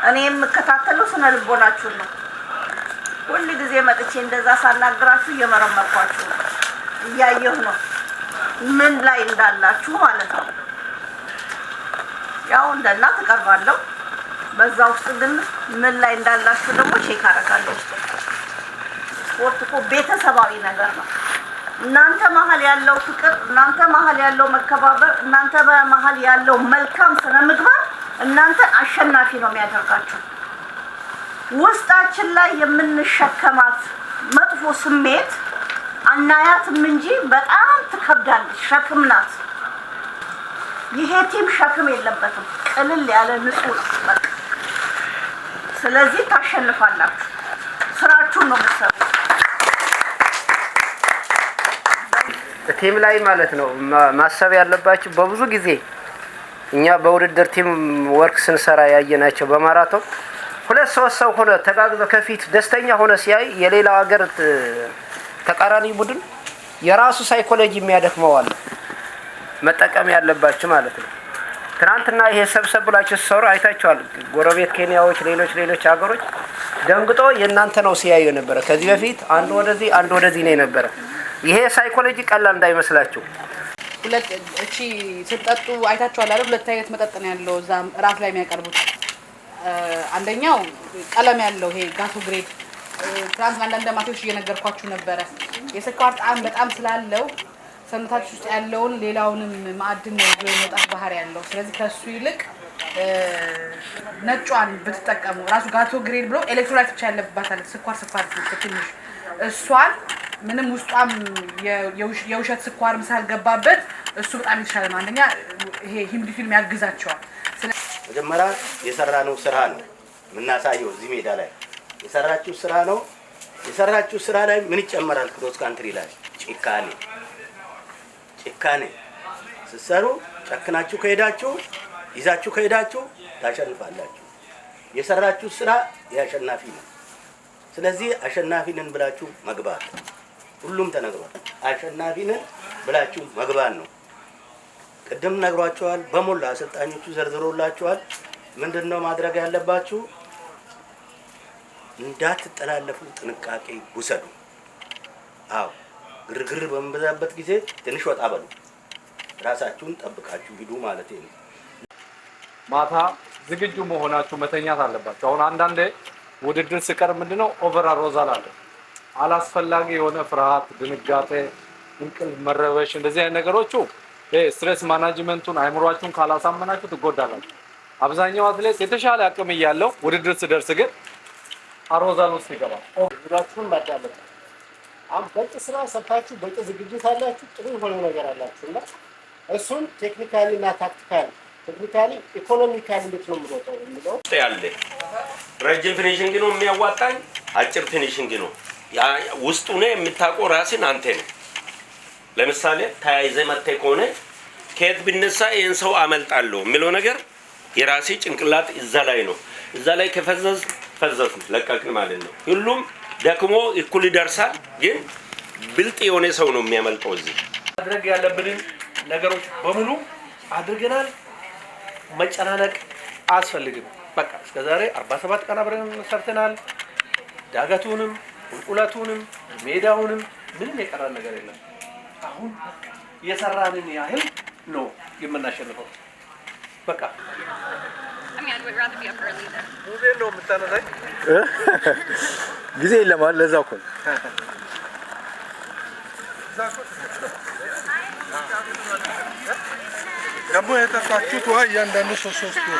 እኔ የምከታተለው ስነ ልቦናችሁ ነው ሁሉ ጊዜ መጥቼ እንደዛ ሳናግራችሁ እየመረመርኳችሁ ነው እያየሁ ነው ምን ላይ እንዳላችሁ ማለት ነው ያው እንደናት ተቀርባለሁ በዛ ውስጥ ግን ምን ላይ እንዳላችሁ ደግሞ ቼክ አደርጋለሁ ስፖርት እኮ ቤተሰባዊ ነገር ነው እናንተ መሀል ያለው ፍቅር እናንተ መሀል ያለው መከባበር እናንተ መሀል ያለው መልካም ስነ ምግባር እናንተ አሸናፊ ነው የሚያደርጋችሁ ውስጣችን ላይ የምንሸከማት መጥፎ ስሜት አናያትም እንጂ በጣም ትከብዳለች ሸክም ናት ይሄ ቲም ሸክም የለበትም ቅልል ያለ ንጹህ በቃ ስለዚህ ታሸንፋላችሁ ስራችሁን ነው የምትሰሩት ቲም ላይ ማለት ነው ማሰብ ያለባችሁ በብዙ ጊዜ እኛ በውድድር ቲም ወርክ ስንሰራ ያየናቸው በማራቶን ሁለት ሶስት ሰው ሆነ ተጋግዞ ከፊት ደስተኛ ሆነ ሲያይ የሌላ ሀገር ተቃራኒ ቡድን የራሱ ሳይኮሎጂ የሚያደክመው አለ መጠቀም ያለባችሁ ማለት ነው ትናንትና ይሄ ሰብሰብ ብላችሁ ሰሩ አይታችኋል ጎረቤት ኬንያዎች ሌሎች ሀገሮች ደንግጦ የእናንተ ነው ሲያዩ ነበር ከዚህ በፊት አንድ ወደዚህ ነው ነበር ይሄ ሳይኮሎጂ ቀላል እንዳይመስላችሁ ሁለት እቺ ስጠጡ አይታችኋል አይደል ሁለት አይነት መጠጥ ነው ያለው እዛ ራስ ላይ የሚያቀርቡት አንደኛው ቀለም ያለው ይሄ ጋቶ ግሬድ ትራንስ አንዳንድ ማቴዎች እየነገርኳችሁ ነበር የስኳር ጣዕም በጣም ስላለው ሰምታችሁ ውስጥ ያለውን ሌላውንም ማዕድን ነው የመጣት ባህሪ ያለው ስለዚህ ከሱ ይልቅ ነጯን ብትጠቀሙ ራሱ ጋቶ ግሬድ ብሎ ኤሌክትሮላይት ብቻ ያለባታል ስኳር ትንሽ እሷን ምንም ውስጧም የውሸት ስኳር ምሳል ገባበት እሱ በጣም ይሻላል ነው አንደኛ ይሄ ሂምዲፊልም ያግዛቸዋል መጀመሪያ የሰራነው ስራ ነው ምናሳየው እዚህ ሜዳ ላይ የሰራችሁ ስራ ላይ ምን ይጨመራል ክሮስ ካንትሪ ላይ ጭካኔ ስሰሩ ጨክናችሁ ከሄዳችሁ ታሸንፋላችሁ የሰራችሁ ስራ ያሸናፊ ነው ስለዚህ አሸናፊ ነን ብላችሁ መግባት ሁሉም ተነግሯል አሸናፊ ነን ብላችሁ መግባት ነው ቅድም ነግሯቸዋል በሞላ አሰልጣኞቹ ዘርዝሮላችኋል ምንድነው ማድረግ ያለባችሁ እንዳትጠላለፉ ጥንቃቄ ውሰዱ አው ግርግር በመበዛበት ጊዜ ትንሽ ወጣ በሉ ራሳችሁን ጠብቃችሁ ሂዱ ማለት ነው ማታ ዝግጁ መሆናችሁ መተኛት አለባችሁ አሁን አንዳንዴ ውድድር ሲቀር ምንድነው ኦቨር አሮዛል አለ አላስፈላጊ የሆነ ፍርሃት ድንጋጤ እንቅልፍ መረበሽ እንደዚህ አይነት ነገሮቹ ስትሬስ ማኔጅመንቱን አይምሮአችሁን ካላሳመናችሁ ትጎዳላችሁ አብዛኛው አትሌት የተሻለ አቅም ያለው ውድድር ሲደርስ ግን አሮዛል ውስጥ ይገባል ኦቨራችሁን ማዳመጥ አሁን በቂ ስራ ሰርታችሁ በቂ ዝግጅት አላችሁ ጥሩ የሆነ ነገር አላችሁና እሱን ቴክኒካሊ እና ቴክኒካሊ ኢኮኖሚካሊ እንዴት ነው የምትወጣው ያለ ረጅም ፊኒሺንግ ነው የሚያዋጣኝ አጭር ፊኒሺንግ ነው ውስጡ ነው የምታቆ ራስን አንተ ነው ለምሳሌ ታይዘ መጥተ ከሆነ ከየት ቢነሳ ይሄን ሰው አመልጣለሁ የሚለው ነገር የራሴ ጭንቅላት እዛ ላይ ከፈዘዝ ለቀቅን ማለት ነው ሁሉም ደክሞ እኩል ይደርሳል ግን ብልጥ የሆነ ሰው ነው የሚያመልጠው እዚህ ማድረግ ያለብንን ነገሮች በሙሉ አድርገናል መጨናነቅ አስፈልግም በቃ እስከዛሬ 47 ቀን አብረን ሰርተናል ዳገቱንም ቁልቁለቱንም ሜዳውንም ምንም የቀረ ነገር የለም አሁን የሰራንን ያህል ነው የምናሸንፈው በቃ I would rather be up early then. ሙዜ ነው የምታነሳኝ ጊዜ ለማለ ለዛው እኮ ደግሞ የተሳችሁት ወይ አንዳንዱ ሶስት ነው